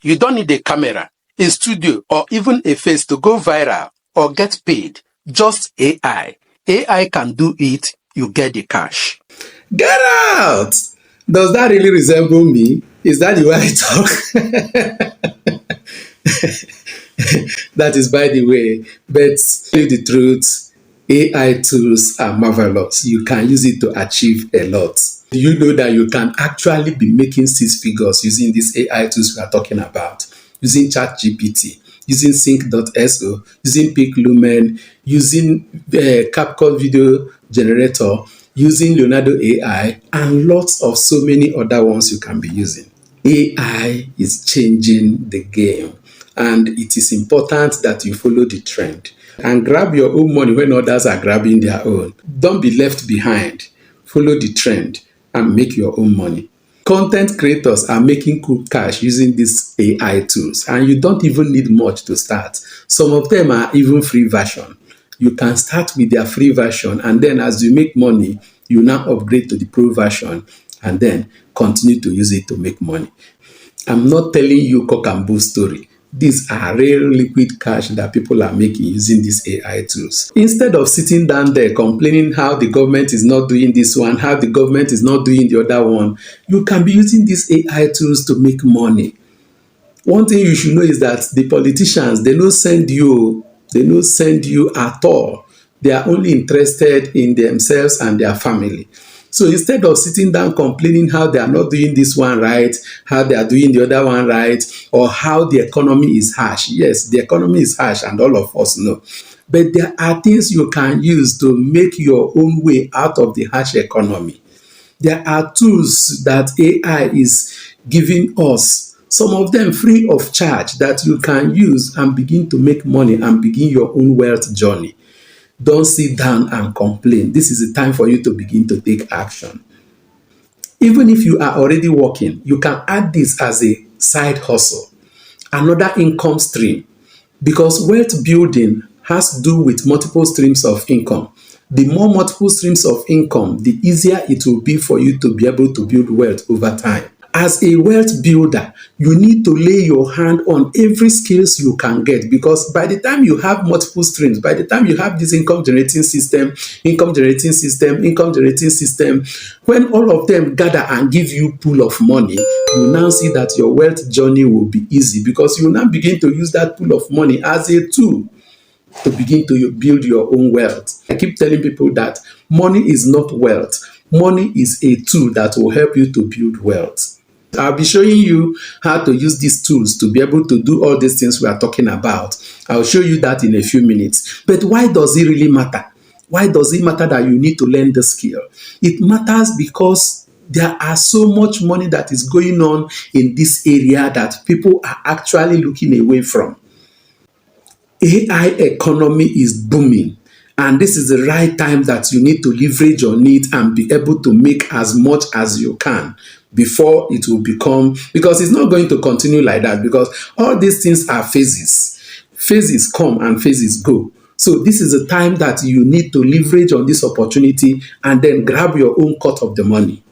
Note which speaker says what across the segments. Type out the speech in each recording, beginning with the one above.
Speaker 1: You don't need a camera, a studio, or even a face to go viral or get paid. Just AI. AI can do it. You get the cash.
Speaker 2: Get out! Does that really resemble me? Is that the way I talk? That is by the way. But tell you the truth, AI tools are marvelous. You can use it to achieve a lot. Do you know that you can actually be making six figures using these AI tools we are talking about? Using ChatGPT, using Sync.so, using Peak Lumen, using Capcut Video Generator, using Leonardo AI, and lots of so many other ones you can be using. AI is changing the game, and it is important that you follow the trend and grab your own money when others are grabbing their own. Don't be left behind. Follow the trend and make your own money. Content creators are making cool cash using these AI tools, and you don't even need much to start. Some of them are even free version. You can start with their free version, and then as you make money, you now upgrade to the pro version and then continue to use it to make money. I'm not telling you cock and bull story. These are real liquid cash that people are making using these AI tools. Instead of sitting down there complaining how the government is not doing this one, how the government is not doing the other one, you can be using these AI tools to make money. One thing you should know is that the politicians, they don't send you at all. They are only interested in themselves and their family. So instead of sitting down complaining how they are not doing this one right, how they are doing the other one right, or how the economy is harsh. Yes, the economy is harsh and all of us know. But there are things you can use to make your own way out of the harsh economy. There are tools that AI is giving us, some of them free of charge, that you can use and begin to make money and begin your own wealth journey. Don't sit down and complain. This is the time for you to begin to take action. Even if you are already working, you can add this as a side hustle, another income stream, because wealth building has to do with multiple streams of income. The more multiple streams of income, the easier it will be for you to be able to build wealth over time. As a wealth builder, you need to lay your hand on every skills you can get, because by the time you have multiple streams, by the time you have this income generating system, when all of them gather and give you pool of money, you now see that your wealth journey will be easy, because you now begin to use that pool of money as a tool to begin to build your own wealth. I keep telling people that money is not wealth. Money is a tool that will help you to build wealth. I'll be showing you how to use these tools to be able to do all these things we are talking about. I'll show you that in a few minutes. But why does it really matter? Why does it matter that you need to learn the skill? It matters because there are so much money that is going on in this area that people are actually looking away from. AI economy is booming, and this is the right time that you need to leverage on it and be able to make as much as you can before it will become, because it's not going to continue like that, because all these things are phases. Phases come and phases go. So this is the time that you need to leverage on this opportunity and then grab your own cut of the money.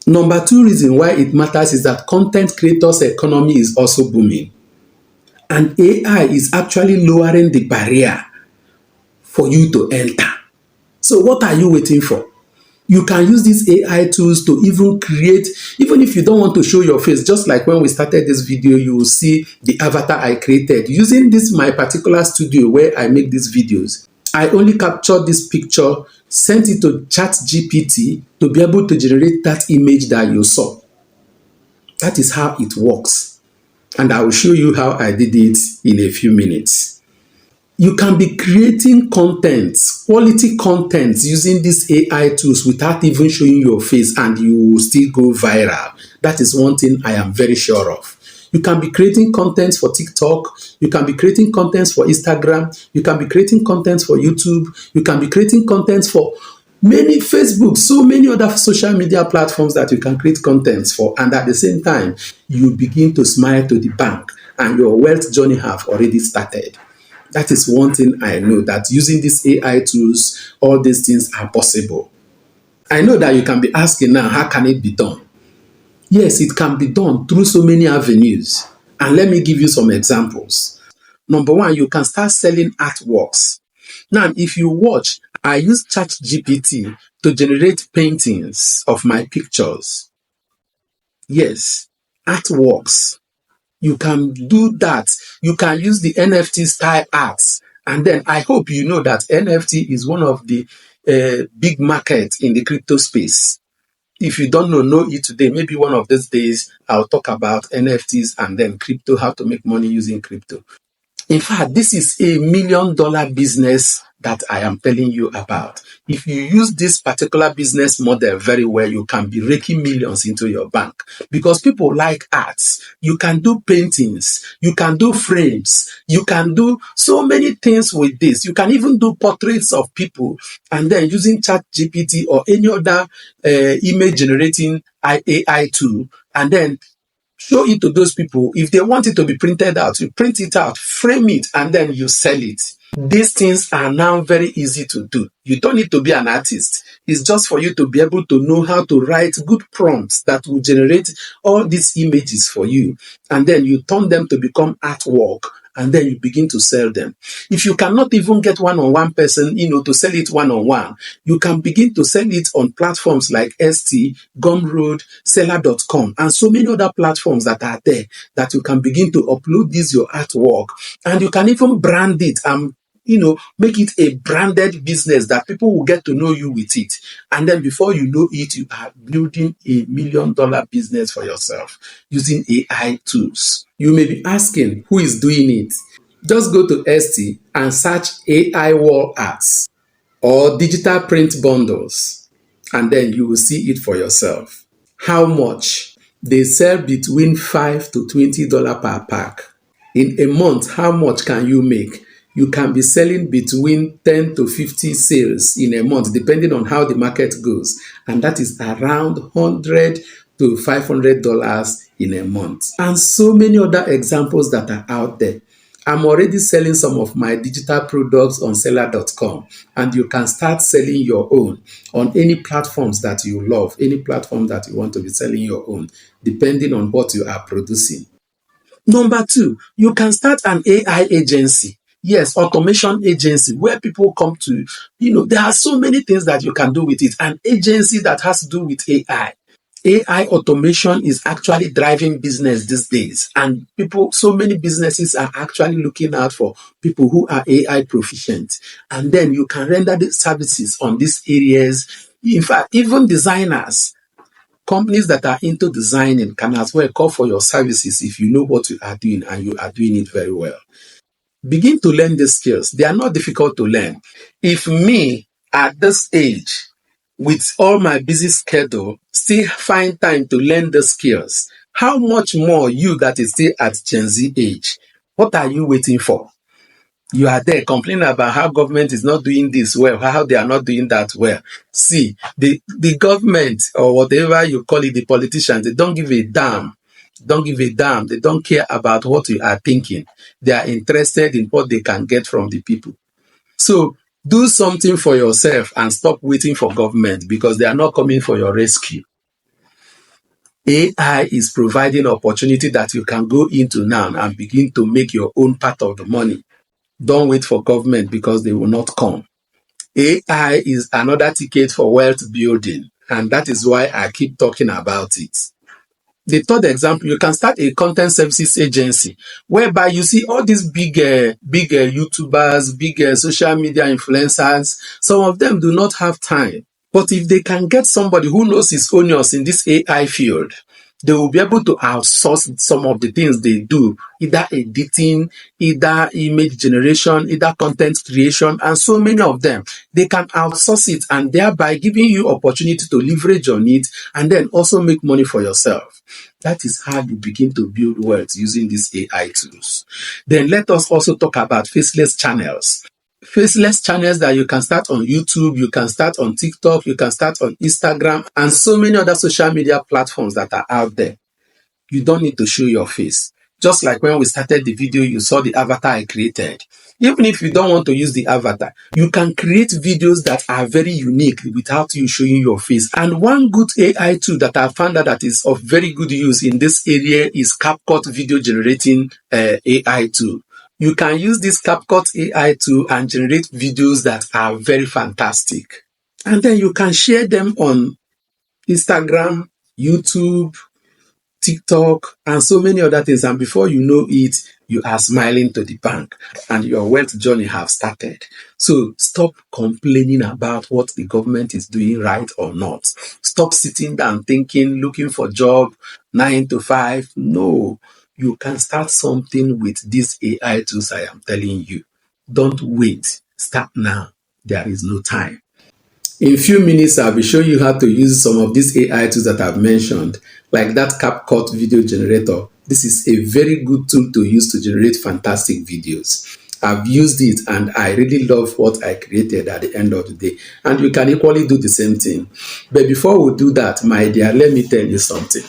Speaker 2: Number two reason why it matters is that content creators' economy is also booming. And AI is actually lowering the barrier for you to enter. So what are you waiting for? You can use these AI tools to even create, even if you don't want to show your face, just like when we started this video, you will see the avatar I created. Using this my particular studio where I make these videos, I only captured this picture, sent it to ChatGPT to be able to generate that image that you saw. That is how it works. And I will show you how I did it in a few minutes. You can be creating content, quality content, using these AI tools without even showing your face, and you will still go viral. That is one thing I am very sure of. You can be creating content for TikTok, you can be creating content for Instagram, you can be creating content for YouTube, you can be creating content for many Facebook, so many other social media platforms that you can create contents for, and at the same time, you begin to smile to the bank and your wealth journey have already started. That is one thing I know, that using these AI tools, all these things are possible. I know that you can be asking now, how can it be done? Yes, it can be done through so many avenues. And let me give you some examples. Number one, you can start selling artworks. Now, if you watch, I use ChatGPT to generate paintings of my pictures. Yes, artworks. You can do that. You can use the NFT style arts. And then I hope you know that NFT is one of the big markets in the crypto space. If you don't know it today. Maybe one of these days I'll talk about NFTs and then crypto, how to make money using crypto. In fact, this is $1 million business that I am telling you about. If you use this particular business model very well, you can be raking millions into your bank because people like arts. You can do paintings, you can do frames, you can do so many things with this. You can even do portraits of people and then using ChatGPT or any other image generating AI tool and then show it to those people. If they want it to be printed out, you print it out, frame it, and then you sell it. These things are now very easy to do. You don't need to be an artist. It's just for you to be able to know how to write good prompts that will generate all these images for you. And then you turn them to become artwork. And then you begin to sell them. If you cannot even get one-on-one person, to sell it one-on-one, you can begin to sell it on platforms like ST, Gumroad, Seller.com, and so many other platforms that are there that you can begin to upload this your artwork. And you can even brand it and make it a branded business that people will get to know you with it. And then before you know it, you are building $1 million business for yourself using AI tools. You may be asking, who is doing it? Just go to ST and search AI wall arts or digital print bundles, and then you will see it for yourself. How much? They sell between $5 to $20 per pack. In a month, how much can you make? You can be selling between 10 to 50 sales in a month, depending on how the market goes. And that is around $100 to $500 in a month. And so many other examples that are out there. I'm already selling some of my digital products on Seller.com, and you can start selling your own on any platforms that you love, any platform that you want to be selling your own, depending on what you are producing. Number two, you can start an AI agency. Yes, automation agency where people come to, there are so many things that you can do with it. An agency that has to do with AI. AI automation is actually driving business these days. And so many businesses are actually looking out for people who are AI proficient. And then you can render the services on these areas. In fact, even designers, companies that are into designing can as well call for your services if you know what you are doing and you are doing it very well. Begin to learn these skills. They are not difficult to learn. If me at this age, with all my busy schedule, still find time to learn the skills, how much more you that is still at Gen Z age? What are you waiting for? You are there complaining about how government is not doing this well, how they are not doing that well. See, the government or whatever you call it, the politicians, they don't give a damn. Don't give a damn. They don't care about what you are thinking. They are interested in what they can get from the people. So do something for yourself and stop waiting for government because they are not coming for your rescue. AI is providing opportunity that you can go into now and begin to make your own part of the money. Don't wait for government because they will not come. AI is another ticket for wealth building, and that is why I keep talking about it. The third example, you can start a content services agency whereby you see all these big YouTubers, big social media influencers. Some of them do not have time. But if they can get somebody who knows his onions in this AI field, they will be able to outsource some of the things they do, either editing, either image generation, either content creation, and so many of them. They can outsource it and thereby giving you opportunity to leverage on it and then also make money for yourself. That is how you begin to build wealth using these AI tools. Then let us also talk about faceless channels. Faceless channels that you can start on YouTube, you can start on TikTok, you can start on Instagram, and so many other social media platforms that are out there. You don't need to show your face. Just like when we started the video, you saw the avatar I created.
Speaker 1: Even if you don't want to use the avatar, you can create videos that are very unique without you showing your face. And one good AI tool that I found out that is of very good use in this area is CapCut video generating AI tool. You can use this CapCut AI tool and generate videos that are very fantastic. And then you can share them on Instagram, YouTube, TikTok, and so many other things. And before you know it, you are smiling to the bank and your wealth journey have started. So stop complaining about what the government is doing right or not. Stop sitting down thinking, looking for job, 9 to 5. No, you can start something with these AI tools I am telling you. Don't wait. Start now. There is no time.
Speaker 2: In few minutes, I'll be showing you how to use some of these AI tools that I've mentioned, like that CapCut video generator. This is a very good tool to use to generate fantastic videos. I've used it and I really love what I created at the end of the day. And you can equally do the same thing. But before we do that, my dear, let me tell you something.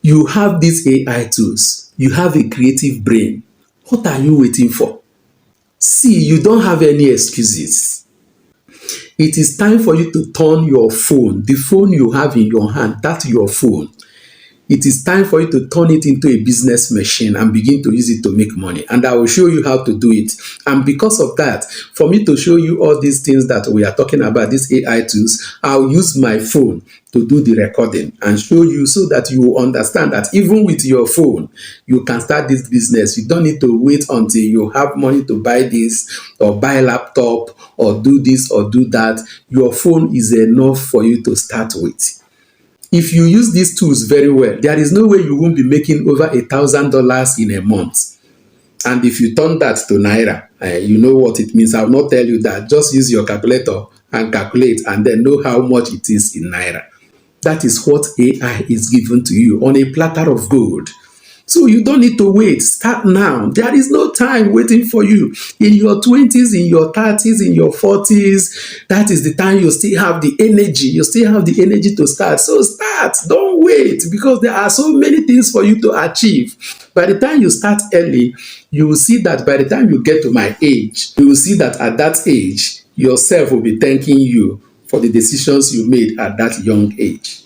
Speaker 2: You have these AI tools. You have a creative brain. What are you waiting for? See, you don't have any excuses. It is time for you to turn your phone, the phone you have in your hand, that's your phone. It is time for you to turn it into a business machine and begin to use it to make money. And I will show you how to do it. And because of that, for me to show you all these things that we are talking about, these AI tools, I'll use my phone to do the recording and show you so that you will understand that even with your phone, you can start this business. You don't need to wait until you have money to buy this or buy a laptop or do this or do that. Your phone is enough for you to start with. If you use these tools very well, there is no way you won't be making over $1,000 in a month. And if you turn that to naira, you know what it means. I will not tell you that. Just use your calculator and calculate and then know how much it is in naira. That is what AI is given to you on a platter of gold. So you don't need to wait. Start now. There is no time waiting for you. In your 20s, in your 30s, in your 40s, that is the time you still have the energy. You still have the energy to start. So start. Don't wait because there are so many things for you to achieve. By the time you start early, you will see that by the time you get to my age, you will see that at that age, yourself will be thanking you for the decisions you made at that young age.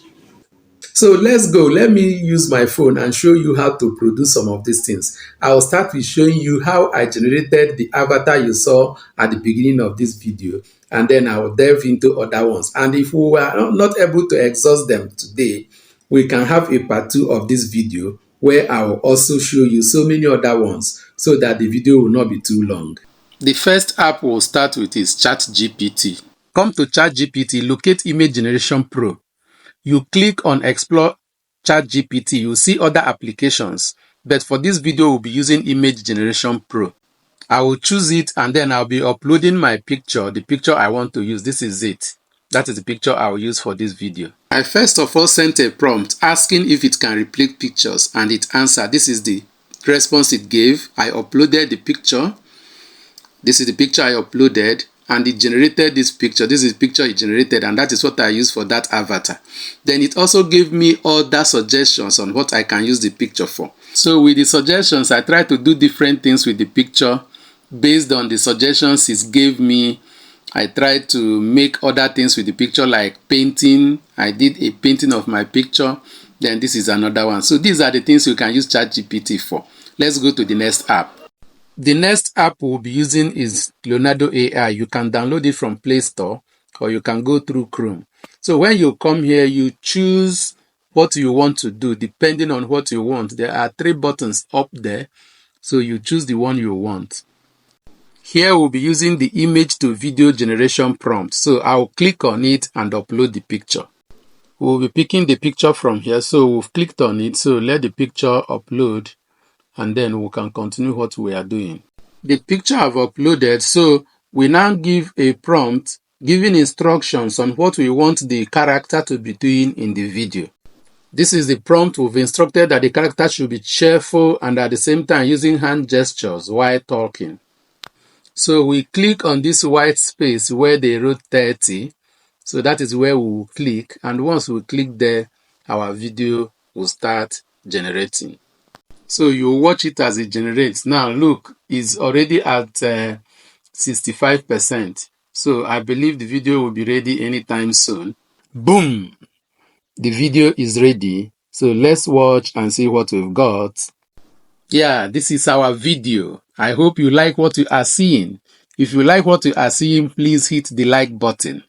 Speaker 2: So let's go. Let me use my phone and show you how to produce some of these things. I'll start with showing you how I generated the avatar you saw at the beginning of this video. And then I will delve into other ones. And if we were not able to exhaust them today, we can have a part 2 of this video where I will also show you so many other ones so that the video will not be too long.
Speaker 1: The first app we'll start with is ChatGPT. Come to ChatGPT, locate Image Generation Pro. You click on Explore ChatGPT, you'll see other applications. But for this video, we'll be using Image Generation Pro. I will choose it and then I'll be uploading my picture, the picture I want to use. This is it. That is the picture I will use for this video. I first of all sent a prompt asking if it can replace pictures and it answered. This is the response it gave. I uploaded the picture. This is the picture I uploaded and it generated this picture. This is the picture it generated and that is what I used for that avatar. Then it also gave me other suggestions on what I can use the picture for. So with the suggestions, I tried to do different things with the picture. Based on the suggestions it gave me, I tried to make other things with the picture like painting. I did a painting of my picture. Then this is another one. So these are the things you can use ChatGPT for. Let's go to the next app. The next app we'll be using is Leonardo AI. You can download it from Play Store or you can go through Chrome. So when you come here, you choose what you want to do depending on what you want. There are 3 buttons up there. So you choose the one you want. Here we'll be using the image to video generation prompt. So I'll click on it and upload the picture. We'll be picking the picture from here. So we've clicked on it. So let the picture upload and then we can continue what we are doing. The picture I've uploaded. So we now give a prompt giving instructions on what we want the character to be doing in the video. This is the prompt. We've instructed that the character should be cheerful and at the same time using hand gestures while talking. So we click on this white space where they wrote 30. So that is where we will click. And once we click there, our video will start generating. So you watch it as it generates. Now look, it's already at 65%. So I believe the video will be ready anytime soon. Boom! The video is ready. So let's watch and see what we've got. Yeah, this is our video. I hope you like what you are seeing. If you like what you are seeing, please hit the like button.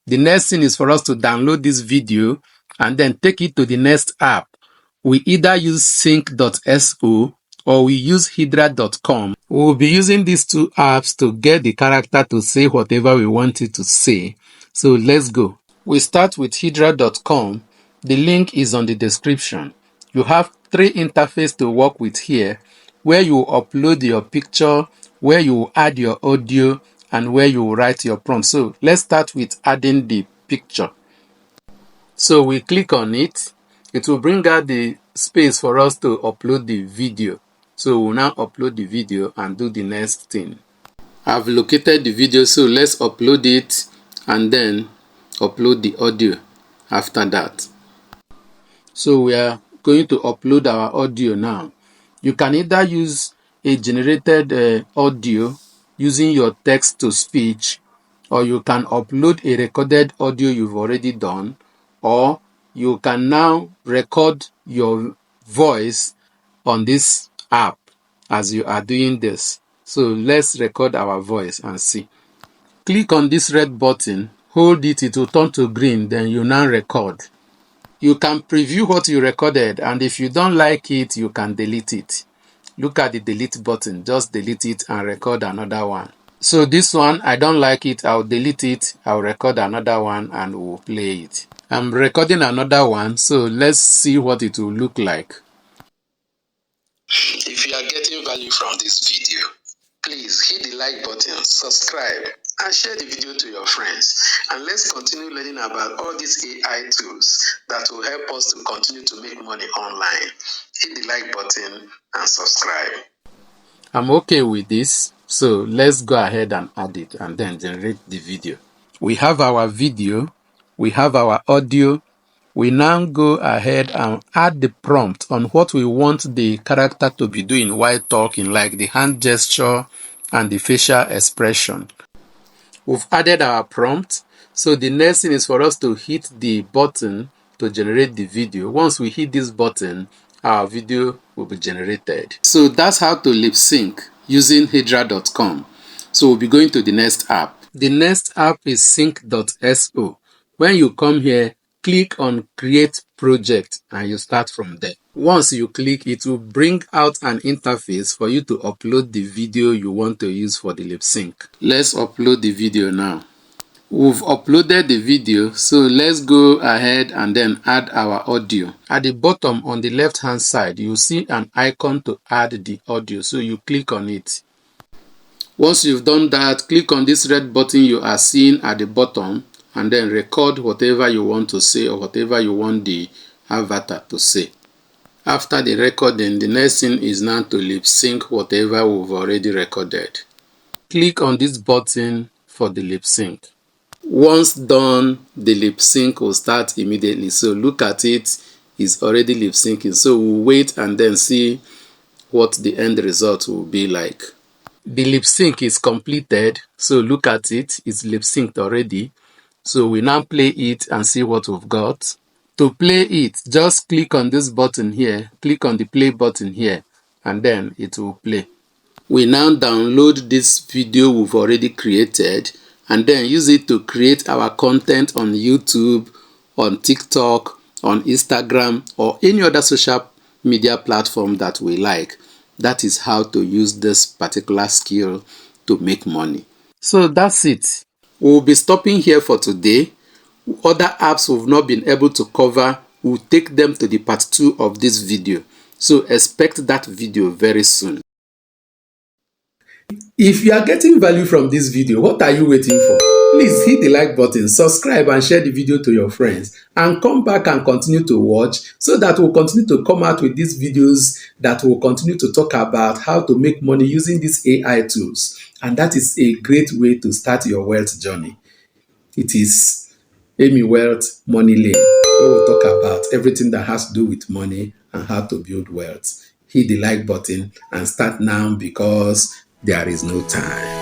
Speaker 1: The next thing is for us to download this video and then take it to the next app. We either use Sync.so or we use Hydra.com. We will be using these two apps to get the character to say whatever we want it to say. So let's go. We start with Hydra.com. The link is on the description. You have three interfaces to work with here, where you upload your picture, where you add your audio, and where you write your prompt. So let's start with adding the picture. So we click on it. It will bring out the space for us to upload the video. So we'll now upload the video and do the next thing. I've located the video, so let's upload it and then upload the audio after that. So we are going to upload our audio now. You can either use a generated audio using your text to speech, or you can upload a recorded audio you've already done, or you can now record your voice on this app as you are doing this. So let's record our voice and see. Click on this red button, hold it, it will turn to green, then you now record. You can preview what you recorded, and if you don't like it, you can delete it. Look at the delete button, just delete it and record another one. So this one, I don't like it, I'll delete it, I'll record another one and we'll play it. I'm recording another one, so let's see what it will look like. If you are getting value from this video, please hit the like button, subscribe, and share the video to your friends. And let's continue learning about all these AI tools that will help us to continue to make money online. Hit the like button and subscribe. I'm okay with this, so let's go ahead and add it and then generate the video. We have our video, we have our audio. We now go ahead and add the prompt on what we want the character to be doing while talking, like the hand gesture and the facial expression. We've added our prompt, so the next thing is for us to hit the button to generate the video. Once we hit this button, our video will be generated. So that's how to lip sync using Hydra.com. So we'll be going to the next app. The next app is Sync.so. When you come here, click on create project and you start from there. Once you click, it will bring out an interface for you to upload the video you want to use for the lip sync. Let's upload the video now. We've uploaded the video, so let's go ahead and then add our audio. At the bottom on the left hand side, you'll see an icon to add the audio, so you click on it. Once you've done that, click on this red button you are seeing at the bottom and then record whatever you want to say or whatever you want the avatar to say. After the recording, the next thing is now to lip sync whatever we've already recorded. Click on this button for the lip sync. Once done, the lip sync will start immediately. So look at it, it's already lip syncing. So we'll wait and then see what the end result will be like. The lip sync is completed, so look at it, it's lip synced already. So we now play it and see what we've got. To play it, just click on this button here, click on the play button here, and then it will play. We now download this video we've already created and then use it to create our content on YouTube, on TikTok, on Instagram, or any other social media platform that we like. That is how to use this particular skill to make money. So that's it. We'll be stopping here for today. Other apps we've not been able to cover, we'll take them to the part 2 of this video. So expect that video very soon.
Speaker 2: If you are getting value from this video, what are you waiting for? Please hit the like button, subscribe and share the video to your friends, and come back and continue to watch so that we'll continue to come out with these videos that will continue to talk about how to make money using these AI tools. And that is a great way to start your wealth journey. It is Amy Wealth Money Lane, where we'll talk about everything that has to do with money and how to build wealth. Hit the like button and start now because there is no time.